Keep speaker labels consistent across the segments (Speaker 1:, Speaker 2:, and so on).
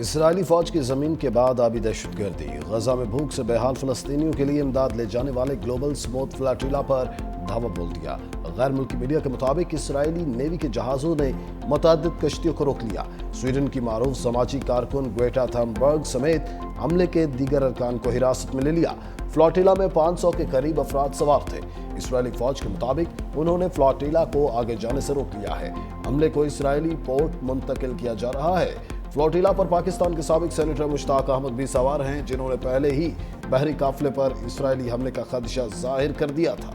Speaker 1: اسرائیلی فوج کی زمین کے بعد آبی دہشت گردی، غزہ میں بھوک سے بحال فلسطینیوں کے لیے امداد لے جانے والے گلوبل سموتھ فلاٹیلا پر دھاوا بول دیا۔ غیر ملکی میڈیا کے مطابق اسرائیلی نیوی کے جہازوں نے متعدد کشتیوں کو روک لیا۔ سویڈن کی معروف سماجی کارکن گویٹا تھنبرگ سمیت عملے کے دیگر ارکان کو حراست میں لے لیا۔ فلاٹیلا میں 500 کے قریب افراد سوار تھے۔ اسرائیلی فوج کے مطابق انہوں نے فلاٹیلا کو آگے جانے سے روک لیا ہے۔ عملے کو اسرائیلی پورٹ منتقل کیا جا رہا ہے۔ فلاٹیلا پر پاکستان کے سابق سینیٹر مشتاق احمد بھی سوار ہیں، جنہوں نے پہلے ہی بحری قافلے پر اسرائیلی حملے کا خدشہ ظاہر کر دیا تھا۔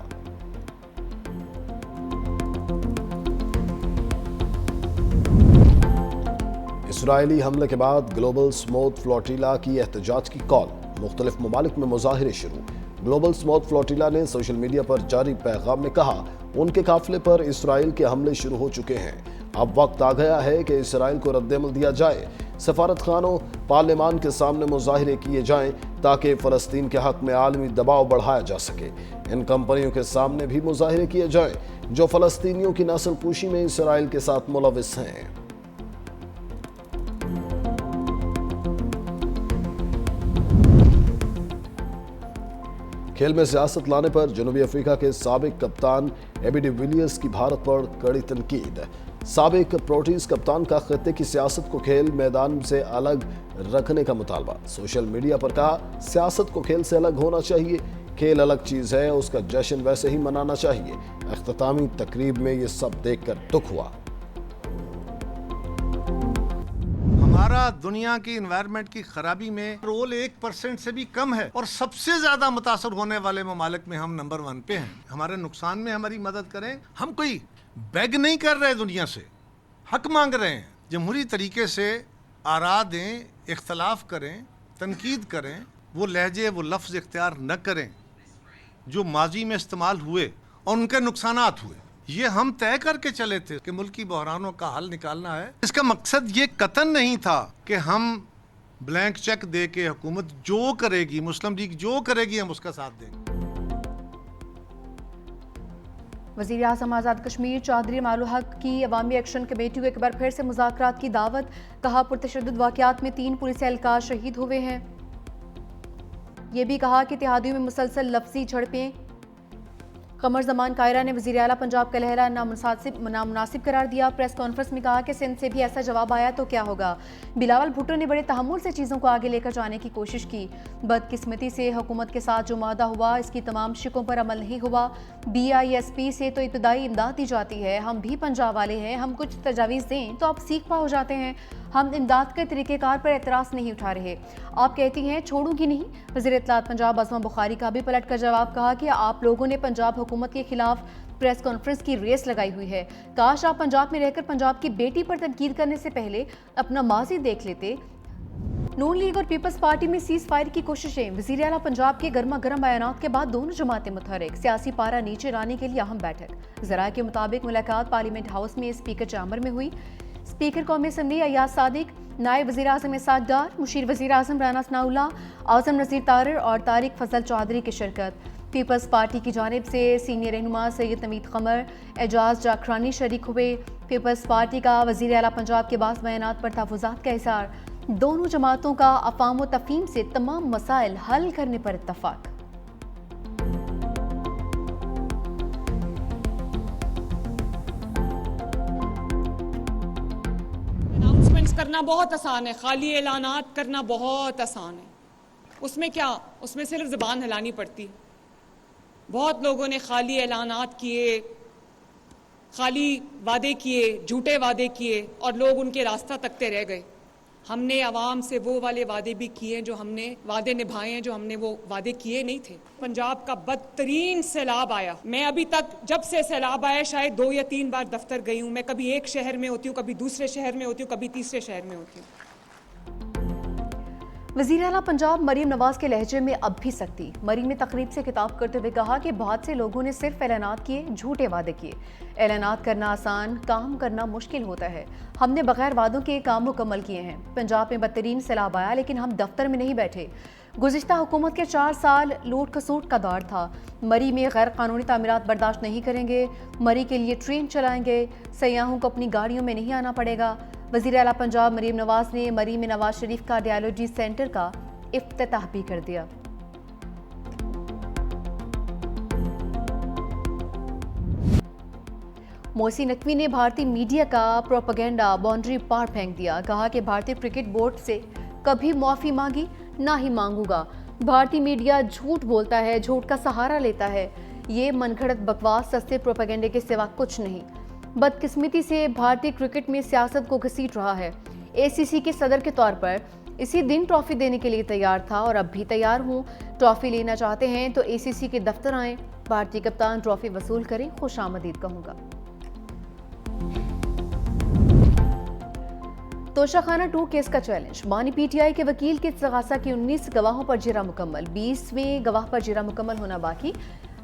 Speaker 1: اسرائیلی حملے کے بعد گلوبل سموتھ فلاٹیلا کی احتجاج کی کال، مختلف ممالک میں مظاہرے شروع۔ گلوبل سموتھ فلاٹیلا نے سوشل میڈیا پر جاری پیغام میں کہا ان کے قافلے پر اسرائیل کے حملے شروع ہو چکے ہیں، اب وقت آ گیا ہے کہ اسرائیل کو رد عمل دیا جائے۔ سفارت خانوں، پارلیمان کے سامنے مظاہرے کیے جائیں تاکہ فلسطین کے حق میں عالمی دباؤ بڑھایا جا سکے۔ ان کمپنیوں کے سامنے بھی مظاہرے کیے جائیں جو فلسطینیوں کی نسل کشی میں اسرائیل کے ساتھ ملوث ہیں۔ کھیل میں سیاست لانے پر جنوبی افریقہ کے سابق کپتان ایبی ڈی ویلیئرز کی بھارت پر کڑی تنقید۔ سابق پروٹیز کپتان کا خطے کی سیاست کو کھیل میدان سے الگ رکھنے کا مطالبہ۔ سوشل میڈیا پر کہا سیاست کو کھیل سے الگ ہونا چاہیے، کھیل الگ چیز ہے، اس کا جشن ویسے ہی منانا چاہیے۔ اختتامی تقریب میں یہ سب دیکھ کر دکھ ہوا۔
Speaker 2: ہمارا دنیا کی انوائرمنٹ کی خرابی میں رول 1% سے بھی کم ہے، اور سب سے زیادہ متاثر ہونے والے ممالک میں ہم نمبر 1 پہ ہیں۔ ہمارے نقصان میں ہماری مدد کریں۔ ہم کوئی بیگ نہیں کر رہے، دنیا سے حق مانگ رہے ہیں۔ جمہوری طریقے سے آراء دیں، اختلاف کریں، تنقید کریں، وہ لہجے وہ لفظ اختیار نہ کریں جو ماضی میں استعمال ہوئے اور ان کے نقصانات ہوئے۔ یہ ہم طے کر کے چلے تھے کہ ملکی بحرانوں کا حل نکالنا ہے۔ اس کا مقصد یہ قطعاً نہیں تھا کہ ہم بلینک چیک دے کے حکومت جو کرے گی، مسلم لیگ جو کرے گی، ہم اس کا ساتھ دیں گے۔
Speaker 3: وزیر اعظم آزاد کشمیر چودھری معلو حق کی عوامی ایکشن کمیٹی کو ایک بار پھر سے مذاکرات کی دعوت، کہا پرتشدد واقعات میں 3 پولیس اہلکار شہید ہوئے ہیں۔ یہ بھی کہا کہ اتحادیوں میں مسلسل لفظی جھڑپیں۔ قمر زمان کائرہ نے وزیر اعلیٰ پنجاب کا لہرہ نامناسب قرار دیا۔ پریس کانفرنس میں کہا کہ سندھ سے بھی ایسا جواب آیا تو کیا ہوگا۔ بلاول بھٹو نے بڑے تحمل سے چیزوں کو آگے لے کر جانے کی کوشش کی۔ بدقسمتی سے حکومت کے ساتھ جو معاہدہ ہوا اس کی تمام شقوں پر عمل نہیں ہوا۔ BISP سے تو ابتدائی امداد دی جاتی ہے، ہم بھی پنجاب والے ہیں، ہم کچھ تجاویز دیں تو آپ سیکھ پا ہو جاتے ہیں۔ ہم امداد کے طریقہ کار پر اعتراض نہیں اٹھا رہے، آپ کہتی ہیں چھوڑوں گی نہیں۔ وزیر اطلاعات پنجاب عظمہ بخاری کا بھی پلٹ کر جواب، کہا کہ آپ لوگوں نے پنجاب حکومت کے خلاف پریس کانفرنس کی ریس لگائی ہوئی ہے۔ کاش آپ پنجاب میں رہ کر پنجاب کی بیٹی پر تنقید کرنے سے پہلے اپنا ماضی دیکھ لیتے۔ نون لیگ اور پیپلز پارٹی میں سیز فائر کی کوششیں، وزیر اعلیٰ پنجاب کے گرما گرم بیانات کے بعد دونوں جماعتیں متحرک، سیاسی پارا نیچے لانے کے لیے اہم بیٹھک۔ ذرائع کے مطابق ملاقات پارلیمنٹ ہاؤس میں اسپیکر چیمبر میں ہوئی۔ اسپیکر قومی اسمبلی ایاز صادق، نائب وزیر اعظم اسحاق ڈار، مشیر وزیر اعظم رانا ثناء اللہ، اعظم نذیر طارر اور طارق فضل چودھری کی شرکت۔ پیپلز پارٹی کی جانب سے سینئر رہنما سید نوید قمر، اعجاز جاکرانی شریک ہوئے۔ پیپلز پارٹی کا وزیر اعلیٰ پنجاب کے بعض بیانات پر تحفظات کا اظہار۔ دونوں جماعتوں کا افہام و تفہیم سے تمام مسائل حل کرنے پر اتفاق۔
Speaker 4: اناؤنسمنٹس کرنا بہت آسان ہے، خالی اعلانات کرنا بہت آسان ہے۔ اس میں کیا، اس میں صرف زبان ہلانی پڑتی۔ بہت لوگوں نے خالی اعلانات کیے، خالی وعدے کیے، جھوٹے وعدے کیے، اور لوگ ان کے راستہ تکتے رہ گئے۔ ہم نے عوام سے وہ والے وعدے بھی کیے جو ہم نے وعدے نبھائے ہیں جو ہم نے وہ وعدے کیے نہیں تھے۔ پنجاب کا بدترین سیلاب آیا، میں ابھی تک جب سے سیلاب آیا شاید 2 یا 3 بار دفتر گئی ہوں۔ میں کبھی ایک شہر میں ہوتی ہوں، کبھی دوسرے شہر میں ہوتی ہوں، کبھی تیسرے شہر میں ہوتی ہوں۔
Speaker 3: وزیر اعلیٰ پنجاب مریم نواز کے لہجے میں اب بھی سختی۔ مریم نے تقریب سے خطاب کرتے ہوئے کہا کہ بہت سے لوگوں نے صرف اعلانات کیے، جھوٹے وعدے کیے۔ اعلانات کرنا آسان، کام کرنا مشکل ہوتا ہے۔ ہم نے بغیر وعدوں کے کام مکمل کیے ہیں۔ پنجاب میں بدترین سیلاب آیا لیکن ہم دفتر میں نہیں بیٹھے۔ گزشتہ حکومت کے 4 سال لوٹ کسوٹ کا دور تھا۔ مری میں غیر قانونی تعمیرات برداشت نہیں کریں گے۔ مری کے لیے ٹرین چلائیں گے۔ سیاحوں کو اپنی گاڑیوں میں نہیں آنا پڑے گا۔ वज़ीर आला पंजाब मरीम नवाज ने मरी में नवाज शरीफ कार्डियोलॉजी सेंटर का इफ्तिताह भी कर दिया। मोहसिन नकवी ने भारतीय मीडिया का प्रोपेगेंडा बाउंड्री पार फेंक दिया। कहा कि भारतीय क्रिकेट बोर्ड से कभी माफ़ी मांगी ना ही मांगूंगा। भारतीय मीडिया झूठ बोलता है, झूठ का सहारा लेता है। ये मनगढ़ंत बकवास सस्ते प्रोपेगेंडे के सिवा कुछ नहीं। बदकिस्मती से भारतीय क्रिकेट में सियासत को घसीट रहा है। एसीसी के सदर के तौर पर इसी दिन ट्रॉफी देने के लिए तैयार था और अब भी तैयार हूँ। ट्रॉफी लेना चाहते हैं तो एसीसी के दफ्तर आएं। भारतीय कप्तान ट्रॉफी वसूल करें, खुशामदीद कहूँगा। तोशाखाना 2 केस का चैलेंज। बानी पीटीआई के वकील के इस्तगासा की 19 गवाहों पर जिरा मुकम्मल, 20वें गवाह पर जिरा मुकम्मल होना बाकी।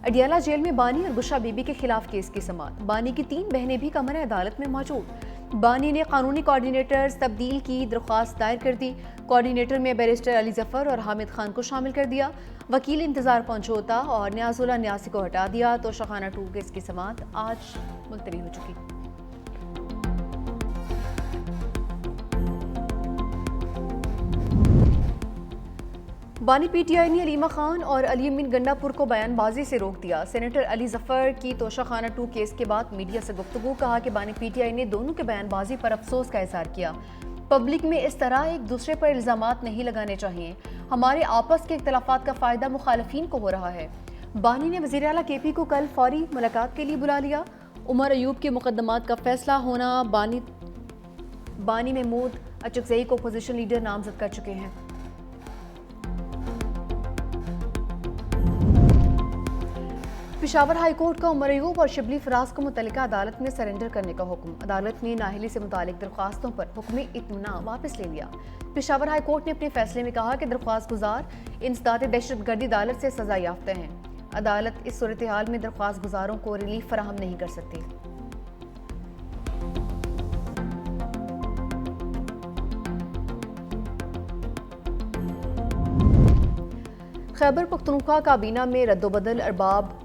Speaker 3: अडियाला जेल में बानी और गुशा बीबी के खिलाफ केस की समाअत। बानी की 3 बहनें भी कमरे अदालत में मौजूद। बानी ने कानूनी कोऑर्डिनेटर्स तब्दील की दरख्वास्त दायर कर दी। कोऑर्डिनेटर में बैरिस्टर अली जफर और हामिद खान को शामिल कर दिया। वकील इंतजार पंचोता और न्याजुल्लाह न्यासी को हटा दिया। तोशाखाना 2 केस की समाअत आज मुलतवी हो चुकी। बानी पीटीआई ने अलीमा खान और अली अमीन गंडापुर को बयानबाजी से रोक दिया। सेनेटर अली जफर की तोशाखाना 2 केस के बाद मीडिया से गुफ्तगू। कहा कि बानी पीटीआई ने दोनों के बयानबाजी पर अफसोस का इजहार किया। पब्लिक में इस तरह एक दूसरे पर इल्जामात नहीं लगाने चाहिए। हमारे आपस के इख्तलाफात का फ़ायदा मुखालिफिन को हो रहा है। बानी ने वज़ीर आला केपी को कल फौरी मुलाकात के लिए बुला लिया। उमर अयूब के मुकदमात का फैसला होना। बानी महमूद अचकज़ई को अपोजिशन लीडर नामजद कर चुके हैं। पेशावर हाई कोर्ट का उमर अयूब और शिबली फराज को मुतल्लिका अदालत में सरेंडर करने का हुक्म। अदालत ने नाअहली से मुतालिक दरख्वास्तों पर हुक्म इत्मीनान वापस ले लिया। पेशावर हाई कोर्ट ने अपने फैसले में कहा कि दरख्वास्त गुजार इंसदाद दहशतगर्दी अदालत से सजा याफ्ता हैं। अदालत इस सूरत हाल में दरख्वास्त गुजारों को रिलीफ फराहम नहीं कर सकती। खैबर पख्तूनख्वा काबीना में रद्दोबदल। अरबाब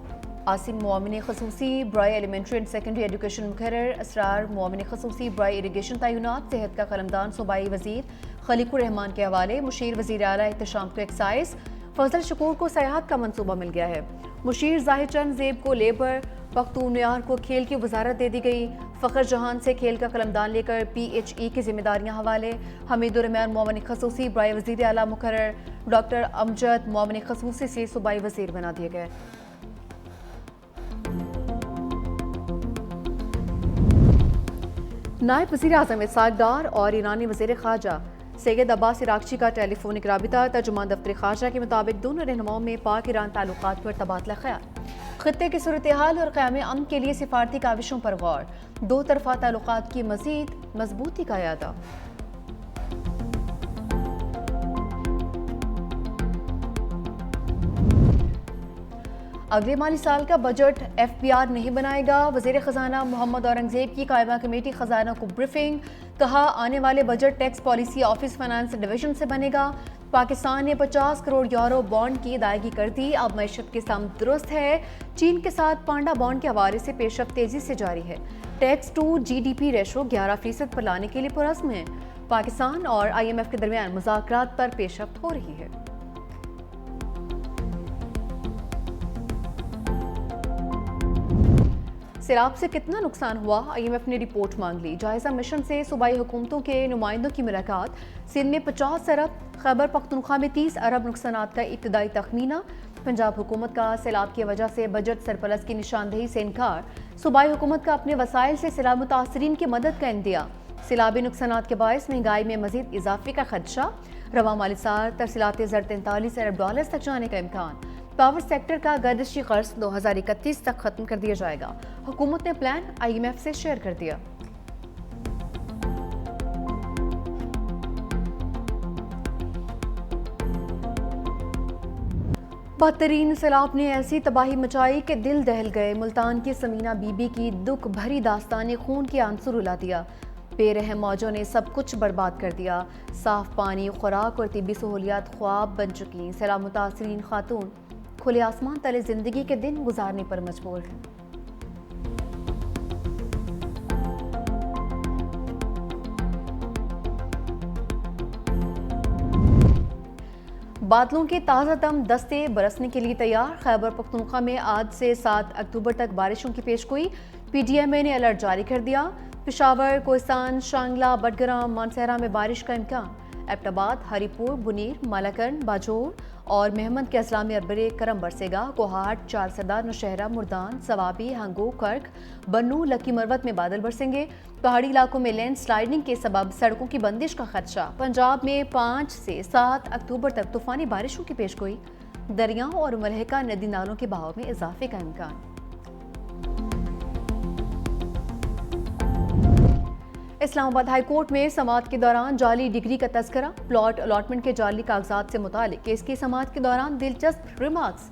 Speaker 3: आसिम मुआमिन खसूसी ब्राय एलिमेंट्री एंड सेकेंडरी एजुकेशन मुकर्रर, असरार मुआमिन खसूसी ब्राय इरिगेशन तैनात। सेहत का कलमदान सूबाई वजीर खलीकुर रहमान के हवाले। मुशीर वजीर आला एहतशाम को एक्साइज। फजल शकूर को सयाहत का मंसूबा मिल गया है। मुशीर जाहिर चंद ज़ेब को लेबर। पख्तूनख्वा को खेल की वजारत दे दी गई। फ़खर जहान से खेल का कलमदान लेकर PHE की जिम्मेदारियां हवाले। हमीदुर रहमान मुआमिन खसूसी ब्राय वजीर आला मुकर्रर। डॉक्टर अमजद मुआमिन खसूसी से सूबाई वजीर बना दिए गए। नायब वज़ीर आज़म इसहाक डार और ईरानी वज़ीर ख़ारजा सैयद अब्बास इराक़ची का टेलीफोनिक राबिता। तर्जुमान दफ्तर ख़ारजा के मुताबिक दोनों रहनुमाओं में पाक ईरान ताल्लुकात पर तबादला ख़याल, ख़ित्ते की सूरत हाल और क़याम अमन के लिए सिफारती काविशों पर गौर। दो तरफ़ा ताल्लुकात की मज़ीद मजबूती का इरादा। अगले माली साल का बजट FPR नहीं बनाएगा। वज़ीर ख़जाना मोहम्मद औरंगज़ेब की कायमा कमेटी ख़जाना को ब्रीफिंग। कहा आने वाले budget tax policy office finance division से बनेगा। पाकिस्तान ने 50 करोड़ यूरो बॉन्ड की अदायगी कर दी। अब मैशत की समत दुरुस्त है। चीन के साथ पांडा बॉन्ड के हवाले से पेशरफ्त तेजी से जारी है। टैक्स टू GDP रेशो 11% पर लाने के लिए पुरज़्म है। पाकिस्तान और IMF के दरमियान मुज़ाकरात पर पेशरफ्त हो रही है। सैलाब से कितना नुकसान हुआ, IMF ने रिपोर्ट मांग ली। जायजा मिशन से सूबाई हुकूमतों के नुमाइंदों की मुलाकात। सिंध में 50 अरब, खैबर पख्तूनख्वा में 30 अरब नुकसानात का इब्तदाई तखमीना। पंजाब हुकूमत का सैलाब की वजह से बजट सरप्लस की निशानदेही से इनकार। सूबाई हुकूमत का अपने वसाइल से सैलाब मुतासरीन की मदद का इंदिया। सैलाबी नुकसानात के बायस महंगाई में मजीद इजाफे का खदशा। रवा माली साल तरसीलात ज़र 43 अरब डॉलर तक जाने का इम्कान। पावर सेक्टर का गर्दिशी कर्ज 2031 तक खत्म कर दिया जाएगा। हुकूमत ने प्लान IMF से शेयर कर दिया। बदतरीन सैलाब ने ऐसी तबाही मचाई कि दिल दहल गए। मुल्तान की समीना बीबी की दुख भरी दास्तान ने खून के आंसू रुला दिया। बेरहम मौजों ने सब कुछ बर्बाद कर दिया। साफ पानी, खुराक और तिब्बी सहूलियात ख्वाब बन चुकी। सैलाब मुतासरीन खातून खुले आसमान तले जिंदगी के दिन गुजारने पर मजबूर हैं। बादलों के ताज़ा दम दस्ते बरसने के लिए तैयार। खैबर पख्तूनख्वा में आज से 7 अक्टूबर तक बारिशों की पेशगोई। PDMA ने अलर्ट जारी कर दिया। पेशावर, कोहिस्तान, शांगला, बडगराम, मानसहरा में बारिश का इम्कान। एबटाबाद, हरीपुर, बुनीर, मालाकन, बाजोर और मेहमद के अजला में अरबरे करम बरसेगा। कोहाट, चारसदा, नौशहरा, मुर्दान, सवाबी, हंगो, कर्क, बन्नू, लकी मरवत में बादल बरसेंगे। पहाड़ी इलाकों में लैंड स्लाइडिंग के सबब सड़कों की बंदिश का खदशा। पंजाब में 5 से 7 अक्टूबर तक तूफानी बारिशों की पेशगोई। दरियाओं और मलहका नदी नालों के बहाव में इजाफे का इम्कान। इस्लामाबाद हाई कोर्ट में समाअत के दौरान जाली डिग्री का तस्करा। प्लॉट अलॉटमेंट के जाली कागजात से मुतालिक केस की समाअत के दौरान दिलचस्प रिमार्क्स।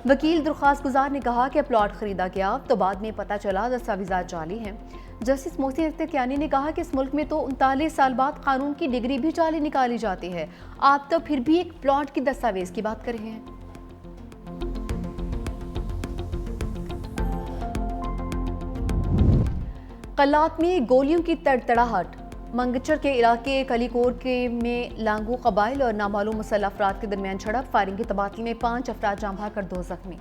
Speaker 3: वकील दरख्वास्त गुजार ने कहा कि प्लॉट खरीदा गया तो बाद में पता चला दस्तावेजात जाली हैं। जस्टिस मोहसिन अख्तर कियानी ने कहा कि इस मुल्क में तो 39 साल बाद कानून की डिग्री भी जाली निकाली जाती है, आप तो फिर भी एक प्लॉट की दस्तावेज की बात कर रहे हैं। कल्लात में गोलियों की तड़तड़ाहट। मंगचर के इलाके कलीकोर में लांगू कबाइल और नामालूम मुसल्लह अफराद के दरमियान झड़प। फायरिंग के तबादले में 5 अफराद जाँ बहक कर 2 जख्मी।